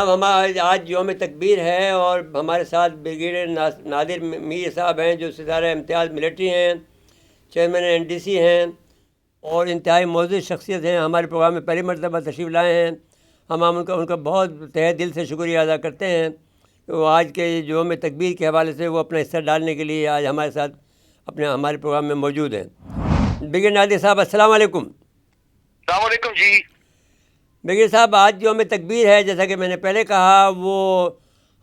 جناب ہمارا آج یوم تکبیر ہے اور ہمارے ساتھ بریگیڈیئر نادر میر صاحب ہیں جو ستارہ امتیاز ملٹری ہیں، چیئرمین NDC ہیں اور انتہائی معزز شخصیت ہیں. ہمارے پروگرام میں پہلی مرتبہ تشریف لائے ہیں. ہم ان کا بہت تہہ دل سے شکریہ ادا کرتے ہیں کہ وہ آج کے یوم تکبیر کے حوالے سے وہ اپنا حصہ ڈالنے کے لیے آج ہمارے ساتھ ہمارے پروگرام میں موجود ہیں. بریگیڈیئر نادر صاحب السلام علیکم. السلام علیکم جی. بریگیڈیئر صاحب آج یوم تکبیر ہے، جیسا کہ میں نے پہلے کہا، وہ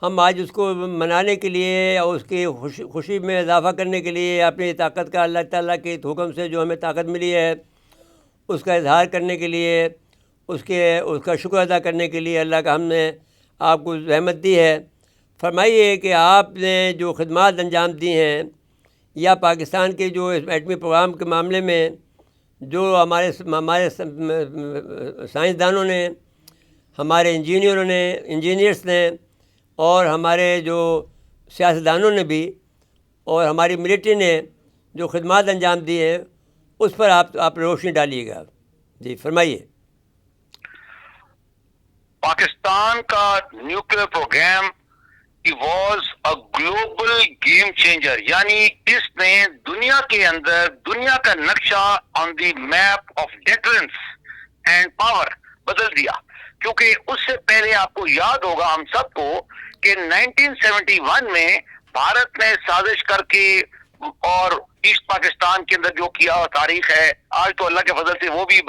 ہم آج اس کو منانے کے لیے اور اس کی خوشی میں اضافہ کرنے کے لیے اپنی طاقت کا اللہ تعالیٰ کے حکم سے جو ہمیں طاقت ملی ہے اس کا اظہار کرنے کے لیے، اس کا شکر ادا کرنے کے لیے اللہ کا ہم نے آپ کو زحمت دی ہے. فرمائیے کہ آپ نے جو خدمات انجام دی ہیں یا پاکستان کے جو اس ایٹمی پروگرام کے معاملے میں جو ہمارے سائنسدانوں نے، ہمارے انجینئرس نے اور ہمارے جو سیاستدانوں نے بھی اور ہماری ملٹری نے جو خدمات انجام دی ہیں اس پر آپ روشنی ڈالیے گا. جی فرمائیے. پاکستان کا nuclear program was a global game changer, یعنی اس نے دنیا کے اندر دنیا کا نقشہ on the map of deterrence and power بدل دیا. کیونکہ اس سے پہلے آپ کو یاد ہوگا ہم سب کو کہ 1971 میں بھارت نے سازش کر کے اور ایسٹ پاکستان کے اندر جو کیا تاریخ ہے، آج تو اللہ کے فضل سے وہ بھی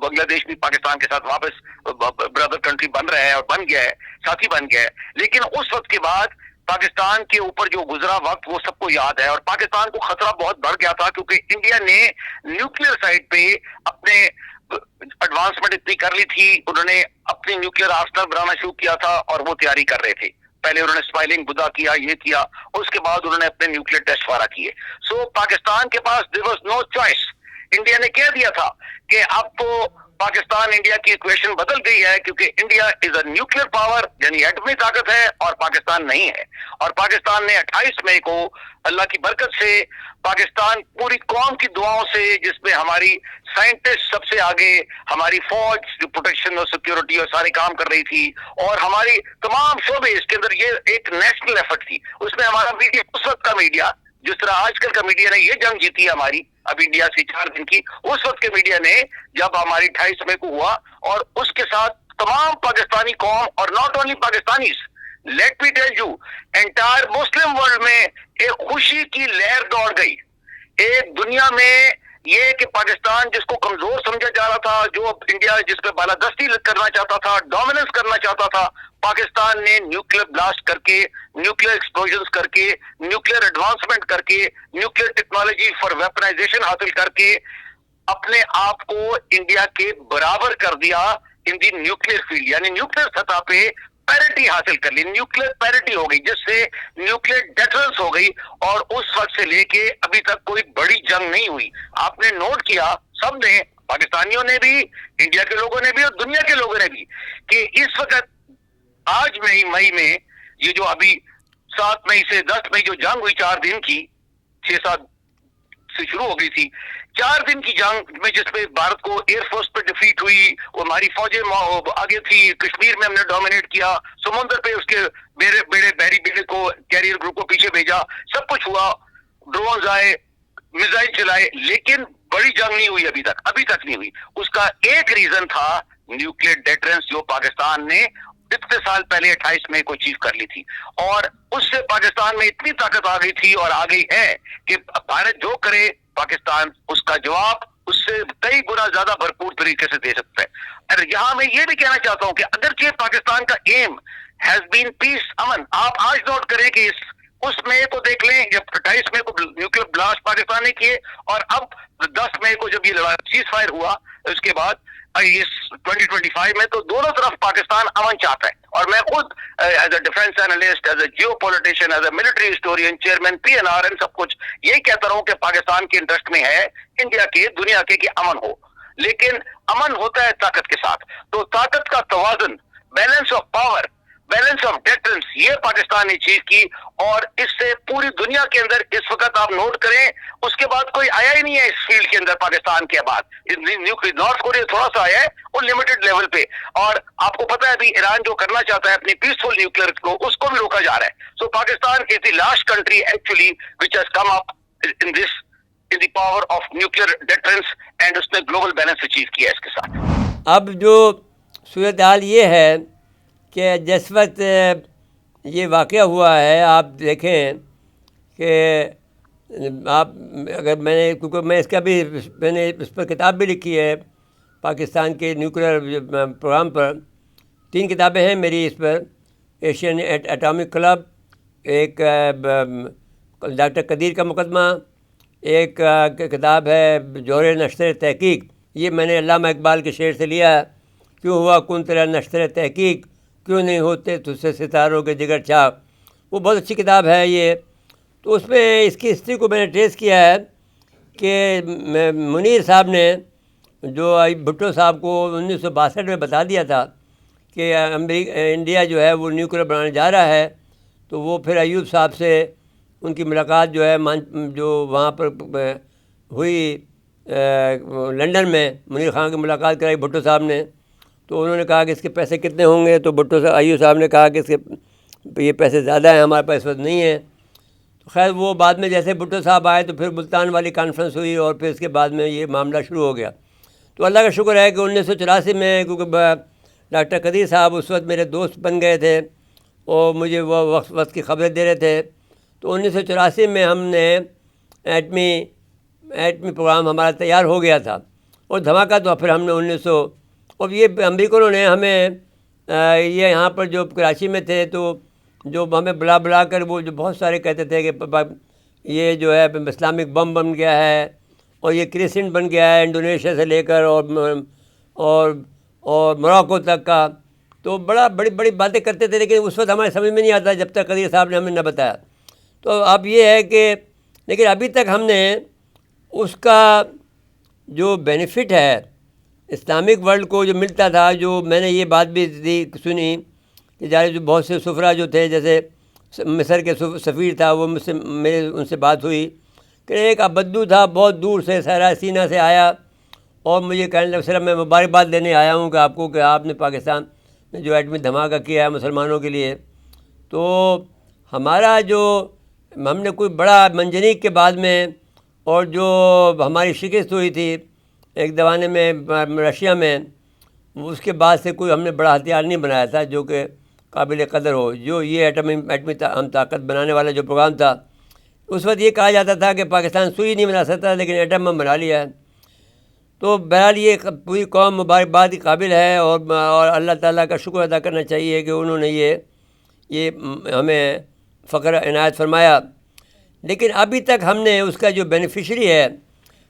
بنگلہ دیش بھی پاکستان کے ساتھ واپس برادر کنٹری بن رہا ہے اور بن گیا ہے، ساتھی بن گیا ہے. لیکن اس وقت کے بعد پاکستان کے اوپر جو گزرا وقت وہ سب کو یاد ہے، اور پاکستان کو خطرہ بہت بڑھ گیا تھا کیونکہ انڈیا نے نیوکلیئر سائٹ پہ اپنے ایڈوانسمنٹ اتنی کر لی تھی. انہوں نے اپنی نیوکلیئر آرسنل بنانا شروع کیا تھا اور وہ تیاری کر رہے تھے. پہلے انہوں نے اسمائلنگ بدھا کیا، یہ کیا، اس کے بعد انہوں نے اپنے نیوکلیئر ٹیسٹ وغیرہ کیے. سو پاکستان کے پاس there was no choice. India نے کہہ دیا تھا کہ اب تو پاکستان انڈیا کی ایکویشن بدل گئی ہے، کیونکہ India is a nuclear power یعنی ایٹمی طاقت ہے اور پاکستان نہیں ہے. اور پاکستان نے 28 مئی کو اللہ کی برکت سے پاکستان پوری قوم کی دعاؤں سے، جس میں ہماری سائنٹسٹ سب سے آگے، ہماری فوج جو پروٹیکشن اور سیکیورٹی اور سارے کام کر رہی تھی، اور ہماری تمام شعبے، اس کے اندر یہ ایک نیشنل ایفرٹ تھی. اس میں ہمارا میڈیا، اس وقت کا میڈیا، جس طرح آج کل کا میڈیا نے یہ جنگ جیتی ہے ہماری اب انڈیا سے 4 دن کی، اس وقت کے میڈیا نے جب ہماری 28 مئی کو ہوا، اور اس کے ساتھ تمام پاکستانی قوم اور not only Pakistanis, let me tell you, entire Muslim world میں ایک خوشی کی لہر دوڑ گئی. ایک دنیا میں یہ کہ پاکستان جس کو کمزور سمجھا جا رہا تھا، جو انڈیا جس پہ بالادستی کرنا چاہتا تھا، ڈومیننس کرنا چاہتا تھا، پاکستان نے نیوکلیئر بلاسٹ کر کے، نیوکلیئر ایکسپلوژنز کر کے، نیوکلیئر ایڈوانسمنٹ کر کے، نیوکلیئر ٹیکنالوجی فار ویپنائزیشن حاصل کر کے اپنے آپ کو انڈیا کے برابر کر دیا ان دی نیوکلیئر فیلڈ، یعنی نیوکلیئر سطح پہ پیرٹی حاصل کر لی. نیوکلیئر پیرٹی ہو گئی، جس سے نیوکلیئر ڈیٹرنس ہو گئی، اور اس وقت سے لے کے ابھی تک کوئی بڑی جنگ نہیں ہوئی. آپ نے نوٹ کیا، سب نے، پاکستانیوں نے بھی، انڈیا کے لوگوں نے بھی اور دنیا کے لوگوں نے بھی، کہ اس وقت آج مئی میں یہ جو ابھی 7 مئی سے 10 مئی جو جنگ ہوئی 4 دن کی، 6-7 سے شروع ہو گئی تھی، 4 دن کی جنگ میں جس میں بھارت کو ایئر فورس پہ ڈیفیٹ ہوئی، ہماری فوجیں آگے تھی، کشمیر میں ہم نے ڈومینیٹ کیا، سمندر پہ اس کے بحری بیڑے کو، کیریئر گروپ کو پیچھے بھیجا، سب کچھ ہوا، ڈرونز آئے، میزائل چلائے، لیکن بڑی جنگ نہیں ہوئی ابھی تک نہیں ہوئی. اس کا ایک ریزن تھا نیوکلیئر ڈیٹرنس، جو پاکستان نے اتنے سال پہلے 28 مئی کو اچیو کر لی تھی. اور اس سے پاکستان میں اتنی طاقت آ گئی تھی اور آ گئی ہے کہ بھارت جو کرے پاکستان اس کا جواب اس سے کئی گنا زیادہ بھرپور طریقے سے دے سکتا ہے. اور یہاں میں یہ بھی کہنا چاہتا ہوں کہ اگرچہ پاکستان کا ایم ہیز بین پیس، امن، آپ آج نوٹ کریں کہ اس مئی کو دیکھ لیں جب 28 مئی کو نیوکلیئر بلاسٹ پاکستان نے کیے، اور اب 10 مئی کو جب یہ لڑائی سیز فائر ہوا، اس کے بعد اس 2025 میں تو دونوں طرف پاکستان امن چاہتا ہے. اور میں خود as a defence analyst, as a geopolitician, as a military historian, chairman PNR، سب کچھ یہی کہتا رہا ہوں کہ پاکستان کے انٹرسٹ میں ہے، انڈیا کے، دنیا کے، کہ امن ہو. لیکن امن ہوتا ہے طاقت کے ساتھ. تو طاقت کا توازن، balance of power, balance of deterrence یہ پاکستان نے اچیو کی, اور اس سے پوری دنیا کے اندر اس وقت آپ نوٹ کریں اس کے بعد کوئی آیا ہی نہیں ہے اس فیلڈ کے اندر پاکستان کے بعد. نارتھ کوریا تھوڑا سا آیا ہے وہ لمیٹڈ لیول پہ, اور آپ کو پتا ہے ابھی ایران جو کرنا چاہتا ہے اپنی پیسفل نیوکلیئر کو, اس کو بھی روکا جا رہا ہے. So Pakistan is the last country actually which has come up in this in the power of nuclear deterrence, and اس نے گلوبل بیلنس اچیو کیا ہے اس کے ساتھ. اب جو صورتحال یہ ہے کہ جس وقت یہ واقعہ ہوا ہے, آپ دیکھیں کہ آپ اگر میں نے, کیونکہ میں اس کا بھی میں نے اس پر کتاب بھی لکھی ہے پاکستان کے نیوکلیئر پروگرام پر, 3 کتابیں ہیں میری اس پر, ایشین ایٹامک کلب, ایک ڈاکٹر قدیر کا مقدمہ, ایک کتاب ہے جوہر نشر تحقیق. یہ میں نے علامہ اقبال کے شعر سے لیا ہے, کیوں ہوا کن تیرا نشر تحقیق, کیوں نہیں ہوتے تجھ سے ستاروں کے جگر چھاپ. وہ بہت اچھی کتاب ہے یہ. تو اس میں اس کی ہسٹری کو میں نے ٹریس کیا ہے کہ منیر صاحب نے جو بھٹو صاحب کو 1962 میں بتا دیا تھا کہ انڈیا جو ہے وہ نیوکلیئر بنانے جا رہا ہے, تو وہ پھر ایوب صاحب سے ان کی ملاقات جو ہے جو وہاں پر ہوئی لنڈن میں, منیر خان کی ملاقات کرائی بھٹو صاحب نے. تو انہوں نے کہا کہ اس کے پیسے کتنے ہوں گے, تو بھٹو صاحب ایوب صاحب نے کہا کہ اس کے یہ پیسے زیادہ ہیں, ہمارے پاس اس وقت نہیں ہیں. تو خیر وہ بعد میں جیسے بھٹو صاحب آئے تو پھر ملتان والی کانفرنس ہوئی, اور پھر اس کے بعد میں یہ معاملہ شروع ہو گیا. تو اللہ کا شکر ہے کہ 1984 میں, کیونکہ ڈاکٹر قدیر صاحب اس وقت میرے دوست بن گئے تھے اور مجھے وہ وقت کی خبریں دے رہے تھے, تو 1984 میں ہم نے ایٹمی پروگرام ہمارا تیار ہو گیا تھا, اور دھماکہ تو پھر ہم نے اور یہ امریکنوں نے ہمیں یہ یہاں پر جو کراچی میں تھے, تو جو ہمیں بلا کر وہ جو بہت سارے کہتے تھے کہ یہ جو ہے اسلامک بم بن گیا ہے, اور یہ کریسنٹ بن گیا ہے انڈونیشیا سے لے کر اور موراکو تک کا. تو بڑی باتیں کرتے تھے, لیکن اس وقت ہمارے سمجھ میں نہیں آتا جب تک قدیر صاحب نے ہمیں نہ بتایا. تو اب یہ ہے کہ لیکن ابھی تک ہم نے اس کا جو بینیفٹ ہے اسلامک ورلڈ کو جو ملتا تھا, جو میں نے یہ بات بھی سنی کہ جو بہت سے سفرا جو تھے, جیسے مصر کے سفیر تھا, وہ مجھ سے ان سے بات ہوئی کہ ایک ابدو تھا بہت دور سے صحرا سینا سے آیا, اور مجھے کہنے لگا صرف میں مبارکباد دینے آیا ہوں کہ آپ کو کہ آپ نے پاکستان میں جو ایٹمی دھماکہ کیا ہے مسلمانوں کے لیے. تو ہمارا جو ہم نے کوئی بڑا منجنیق کے بعد میں, اور جو ہماری شکست ہوئی تھی ایک زمانے میں رشیا میں, اس کے بعد سے کوئی ہم نے بڑا ہتھیار نہیں بنایا تھا جو کہ قابل قدر ہو. جو یہ ایٹمی ہم طاقت بنانے والا جو پروگرام تھا, اس وقت یہ کہا جاتا تھا کہ پاکستان سوئی نہیں بنا سکتا, لیکن ایٹم بم بنا لیا ہے. تو بہرحال یہ پوری قوم مبارکباد کی قابل ہے, اور اللہ تعالیٰ کا شکر ادا کرنا چاہیے کہ انہوں نے یہ ہمیں فخر عنایت فرمایا. لیکن ابھی تک ہم نے اس کا جو بینیفیشری ہے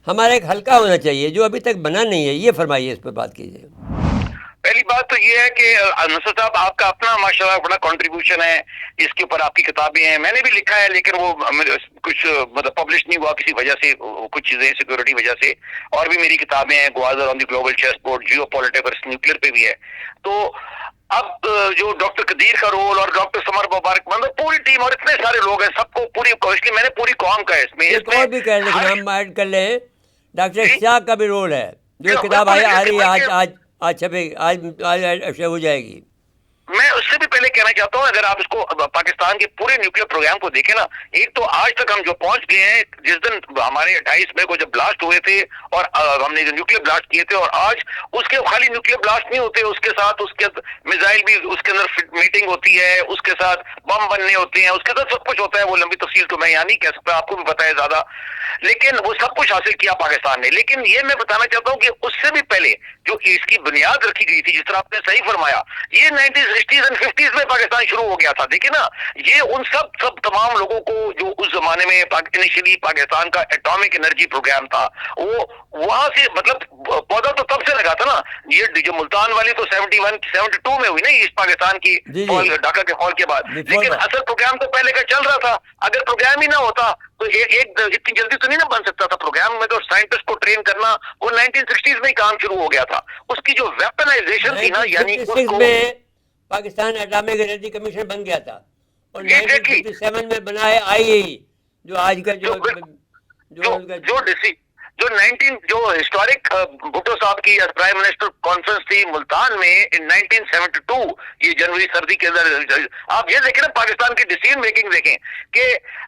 ہمارا ایک حلقہ ہونا چاہیے جو ابھی تک بنا نہیں ہے. یہ فرمائیے, اس پہ بات کیجیے. پہلی بات تو یہ ہے کہ نصر صاحب آپ کا اپنا ماشاءاللہ بڑا کنٹریبیوشن ہے, اس کے اوپر آپ کی کتابیں ہیں, میں نے بھی لکھا ہے, لیکن وہ کچھ مطلب پبلش نہیں ہوا کسی وجہ سے, کچھ چیزیں سیکورٹی وجہ سے. اور بھی میری کتابیں ہیں, Gwadar on the global chess board, geopolitics nuclear پہ بھی ہے. تو اب جو ڈاکٹر قدیر کا رول اور ڈاکٹر سمر مبارک, مطلب پوری ٹیم اور اتنے سارے لوگ ہیں, سب کو پوری, اس لیے میں نے پوری قوم کا ہے اس میں. ایک اور بھی کہہ لیکن ہم ایڈ کر لیں, ڈاکٹر اشتیاق کا بھی رول ہے, جو کتاب آ رہی ہے آج چھپے, آج ہو جائے گی. میں اس سے بھی پہلے کہنا چاہتا ہوں, اگر آپ اس کو پاکستان کے پورے نیوکلیئر پروگرام کو دیکھیں نا, ایک تو آج تک ہم جو پہنچ گئے ہیں, جس دن ہمارے 28 مئی کو جب بلاسٹ ہوئے تھے اور ہم نے جو نیوکلیئر بلاسٹ کیے تھے, اور آج اس کے خالی نیوکلیئر بلاسٹ نہیں ہوتے, اس کے ساتھ اس کے میزائل بھی, اس کے اندر میٹنگ ہوتی ہے, اس کے ساتھ بم بننے ہوتے ہیں, اس کے ساتھ سب کچھ ہوتا ہے. وہ لمبی تفصیل تو میں یہاں نہیں کہہ سکتا, آپ کو بھی پتہ ہے زیادہ, لیکن وہ سب کچھ حاصل کیا پاکستان نے. لیکن یہ میں بتانا چاہتا ہوں کہ اس سے بھی پہلے جو اس کی بنیاد رکھی گئی تھی, جس طرح آپ نے صحیح فرمایا, یہ 1960s and 50s میں پاکستان شروع ہو گیا تھا. دیکھیں نا, یہ ان سب تمام لوگوں کو جو اس زمانے میں انیشلی پاکستان کا ایٹامک انرجی پروگرام تھا, وہ وہاں سے مطلب پودا تو تب سے لگا تھا نا. یہ جو ملتان والی تو 72 میں ہوئی نا, اس پاکستان کی ڈھاکہ کے فال کے بعد, لیکن اصل پروگرام تو پہلے کا چل رہا تھا. اگر پروگرام ہی نہ ہوتا تو ایک اتنی جلدی تو نہیں نہ بن سکتا تھا پروگرام. میں تو سائنٹسٹ کو ٹرین کرنا وہ 1960s میں ہی کام شروع ہو گیا تھا. اس کی جو ویپنائزیشن تھی نا, یعنی پاکستان اٹامک انرجی کمیشن بن گیا تھا اور Exactly. 1957 میں بنا ہے IAEA جو آج کا جو 19 جو ہسٹورک بھٹو صاحب کی پرائم منسٹر کانفرنس تھی ملتان میں ان 1972 یہ جنوری سردی کے اندر آپ یہ دیکھیں نا پاکستان کی ڈیسیژن میکنگ دیکھیں کہ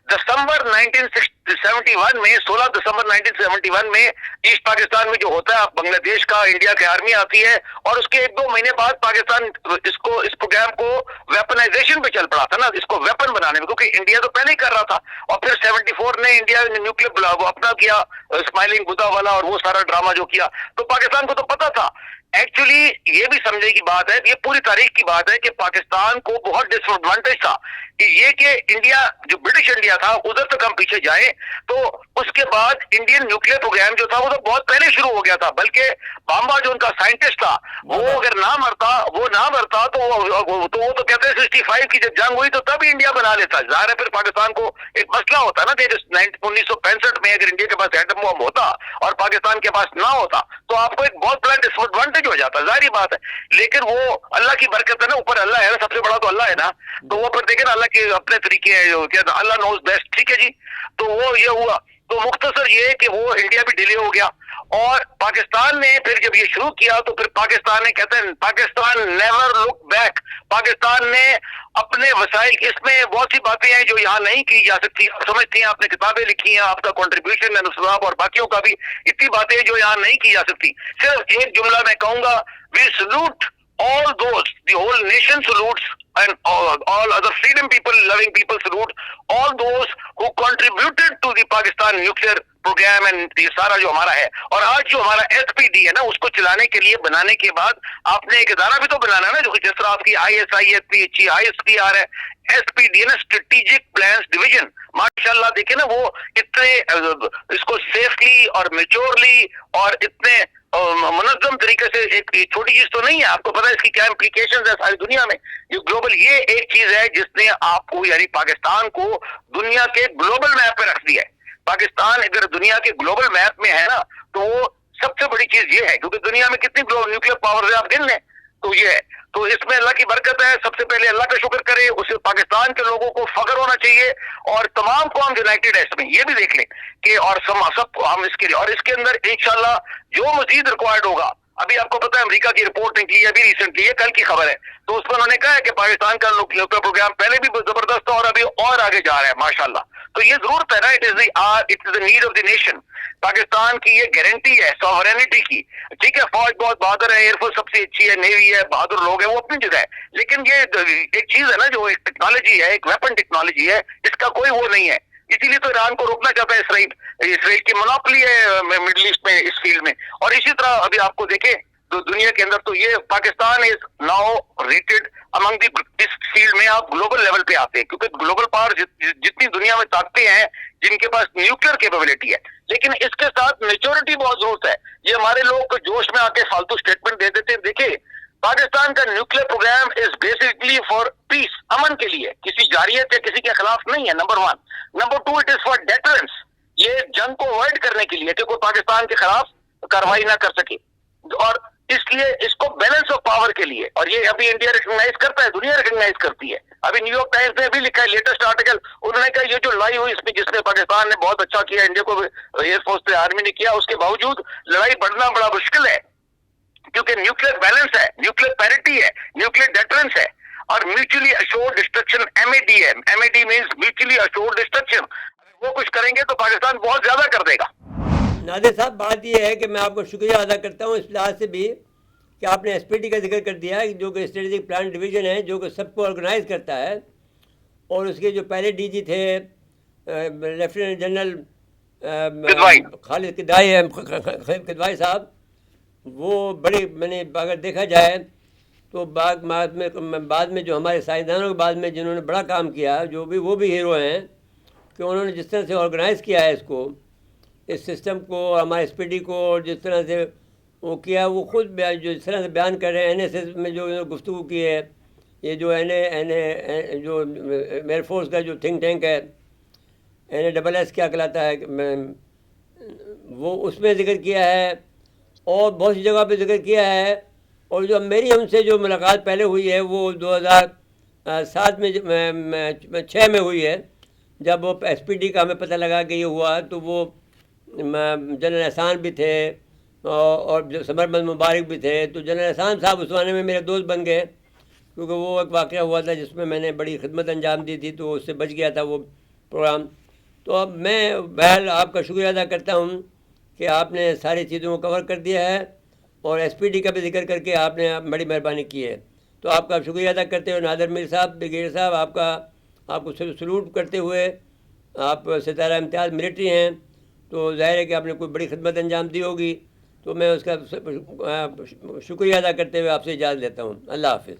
دسمبر 1971 میں 16 دسمبر 1971 میں ایسٹ پاکستان میں جو ہوتا ہے بنگلہ دیش کا انڈیا کی آرمی آتی ہے اور اس کے 1-2 مہینے بعد پاکستان اس پروگرام کو ویپنائزیشن پہ چل پڑا تھا نا اس کو ویپن بنانے میں کیونکہ انڈیا تو پہلے ہی کر رہا تھا اور پھر 74 نے انڈیا نے نیوکلیر اپنا کیا اسمائلنگ بدھا والا اور وہ سارا ڈرامہ جو کیا تو پاکستان کو تو پتا تھا ایکچولی یہ بھی سمجھنے کی بات ہے یہ پوری تاریخ کی بات ہے کہ پاکستان کو بہت ڈس ایڈوانٹیج تھا کہ یہ کہ انڈیا جو برٹش انڈیا تھا ادھر تک ہم پیچھے جائیں تو اس کے بعد انڈین نیوکلیر پروگرام جو تھا وہ تو بہت پہلے شروع ہو گیا تھا بلکہ بامبا جو ان کا سائنٹسٹ تھا وہ اگر نہ مرتا تو وہ تو کہتے ہیں 65 کی جب جنگ ہوئی تو تب انڈیا بنا لیتا ظاہر ہے پھر پاکستان کو ایک مسئلہ ہوتا نا کہ 1965 میں اگر انڈیا کے پاس ایٹم بم ہوتا اور پاکستان کے پاس نہ ہوتا تو آپ کو ایک بہت بڑا ڈس ایڈوانٹیج ہو جاتا ظاہری بات ہے لیکن وہ اللہ کی برکت ہے نا اوپر اللہ ہے نا سب سے بڑا تو اللہ ہے نا تو وہ پھر دیکھیں نا اللہ کے اپنے طریقے ہیں جو کہتے ہیں اللہ نوز بیسٹ ٹھیک ہے جی تو وہ یہ ہوا تو مختصر یہ کہ وہ انڈیا بھی ڈیلے ہو گیا اور پاکستان نے پھر جب یہ شروع کیا تو پھر پاکستان نے کہتے ہیں Pakistan never look back Pakistan نے اپنے وسائل اس میں بہت سی باتیں ہیں جو یہاں نہیں کی جا سکتی آپ سمجھتی ہیں آپ نے کتابیں لکھی ہیں آپ کا کنٹریبیوشن ہے نصراب اور باقیوں کا بھی اتنی باتیں جو یہاں نہیں کی جا سکتی صرف ایک جملہ میں کہوں گا وی salute all those the whole nation salutes and all other freedom people loving people salute all those who contributed to the Pakistan nuclear program and یہ سارا جو ہمارا ہے اور آج جو ہمارا SPD ہے نا اس کو چلانے کے لیے بنانے کے بعد آپ نے ایک ادارہ بھی تو بنانا ہے نا جو جس طرح آپ کی ISI ISPR ہے SPD نا اسٹریٹجک پلانس ڈویژن ماشاءاللہ دیکھیں نا وہ اتنے اس کو سیفلی اور میچورلی اور اتنے منظم طریقے سے ایک چھوٹی چیز تو نہیں ہے آپ کو پتا ہے اس کی کیا امپلیکیشنز ہے ساری دنیا میں یہ گلوبل یہ ایک چیز ہے جس نے آپ کو یعنی پاکستان کو دنیا کے گلوبل میپ پہ رکھ دیا ہے پاکستان اگر دنیا کے گلوبل میپ میں ہے نا تو وہ سب سے بڑی چیز یہ ہے کیونکہ دنیا میں کتنی نیوکلیر پاور ہے آپ گن لیں تو یہ ہے تو اس میں اللہ کی برکت ہے سب سے پہلے اللہ کا شکر کرے اسے پاکستان کے لوگوں کو فخر ہونا چاہیے اور تمام قوم یونائٹڈ ہے اس میں یہ بھی دیکھ لیں کہ اور سب ہم اس کے لیے اور اس کے اندر انشاءاللہ جو مزید ریکوائرڈ ہوگا ابھی آپ کو پتا ہے امریکہ کی رپورٹ نکلی ہے ابھی ریسنٹلی ہے کل کی خبر ہے تو اس پر انہوں نے کہا ہے کہ پاکستان کا نیوکلیر پروگرام پہلے بھی زبردست تھا اور ابھی اور آگے جا رہا ہے ماشاءاللہ تو یہ ضرورت ہے نا it is the need of the nation Pakistan کی یہ گارنٹی ہے سوورینٹی کی ٹھیک ہے فوج بہت بہادر ہے ایئر فورس سب سے اچھی ہے نیوی ہے بہادر لوگ ہیں وہ اپنی جگہ ہے لیکن یہ ایک چیز ہے نا جو ایک ٹیکنالوجی ہے ایک ویپن ٹیکنالوجی ہے اس کا کوئی وہ نہیں ہے اسی لیے تو ایران کو روکنا چاہتا ہے اسرائیل کی منوپلی ہے مڈل ایسٹ میں اس فیلڈ میں اور اسی طرح ابھی آپ کو دیکھیں تو دنیا کے اندر تو یہ Pakistan is now rated among the اس فیلڈ میں آپ گلوبل لیول پہ آتے ہیں کیونکہ گلوبل پاور جتنی دنیا میں طاقتیں ہیں جن کے پاس نیوکلیر کیپیبلٹی ہے لیکن اس کے ساتھ میچورٹی بہت ضرورت ہے یہ ہمارے لوگ جوش میں آ کے فالتو اسٹیٹمنٹ دے دیتے ہیں دیکھیں پاکستان کا nuclear program is basically for peace امن کے لیے کسی جارحیت یا کسی کے خلاف نہیں ہے number 1 number 2 it is for deterrence یہ جنگ کو اوائڈ کرنے کے لیے کہ کوئی پاکستان کے خلاف کاروائی نہ کر سکے اور اس لیے اس کو بیلنس آف پاور کے لیے اور یہ ابھی انڈیا ریکگنائز کرتا ہے دنیا ریکگنائز کرتی ہے ابھی نیو یارک ٹائمز نے بھی لکھا ہے لیٹسٹ آرٹیکل انہوں نے کہا یہ جو لڑائی ہوئی اس میں جس میں پاکستان نے بہت اچھا کیا انڈیا کو ایئر فورس سے آرمی نے کیا اس کے باوجود لڑائی بڑھنا بڑا مشکل ہے کیونکہ نیوکلیر بیلنس ہے نیوکلیر پیرٹی ہے نیوکلیر ڈیٹرنس ہے اور میوچلی اشورڈ ڈسٹرکشن MAD ہے MAD means mutually assured destruction وہ کچھ کریں گے تو پاکستان بہت زیادہ کر دے گا نادر صاحب بات یہ ہے کہ میں آپ کو شکریہ ادا کرتا ہوں اس لحاظ سے بھی کہ آپ نے SPD کا ذکر کر دیا جو کہ اسٹریٹجک پلان ڈویژن ہے جو کہ سب کو آرگنائز کرتا ہے اور اس کے جو پہلے DG تھے لیفٹیننٹ جنرل خالد کدوائی صاحب وہ بڑے میں نے اگر دیکھا جائے تو بعد میں جو ہمارے سائنسدانوں کے بعد میں جنہوں نے بڑا کام کیا جو بھی وہ بھی ہیرو ہیں کہ انہوں نے جس طرح سے آرگنائز کیا ہے اس کو اس سسٹم کو ہمارے SPD کو اور جس طرح سے وہ کیا وہ خود جو جس طرح سے بیان کر رہے ہیں NSS میں جو گفتگو کی ہے یہ جو جو ایئر فورس کا جو تھنک ٹینک ہے NASS کیا کہلاتا ہے وہ اس میں ذکر کیا ہے اور بہت سی جگہ پہ ذکر کیا ہے اور جو میری ان سے جو ملاقات پہلے ہوئی ہے وہ 2007 میں 6 میں ہوئی ہے، جب وہ ایس پی ڈی کا ہمیں پتہ لگا کہ یہ ہوا، تو وہ جنرل احسان بھی تھے اور جو سمر احمد مبارک بھی تھے. تو جنرل احسان صاحب اس زمانے میں میرے دوست بن گئے، کیونکہ وہ ایک واقعہ ہوا تھا جس میں میں نے بڑی خدمت انجام دی تھی، تو اس سے بچ گیا تھا وہ پروگرام. تو اب میں بہرحال آپ کا شکریہ ادا کرتا ہوں کہ آپ نے ساری چیزوں کو کور کر دیا ہے، اور ایس پی ڈی کا بھی ذکر کر کے آپ نے بڑی مہربانی کی ہے. تو آپ کا شکریہ ادا کرتے ہوئے نادر میر صاحب، بریگیڈیئر صاحب، آپ کو سلوٹ کرتے ہوئے، آپ ستارہ امتیاز ملٹری ہیں، تو ظاہر ہے کہ آپ نے کوئی بڑی خدمت انجام دی ہوگی، تو میں اس کا شکریہ ادا کرتے ہوئے آپ سے اجازت لیتا ہوں. اللہ حافظ.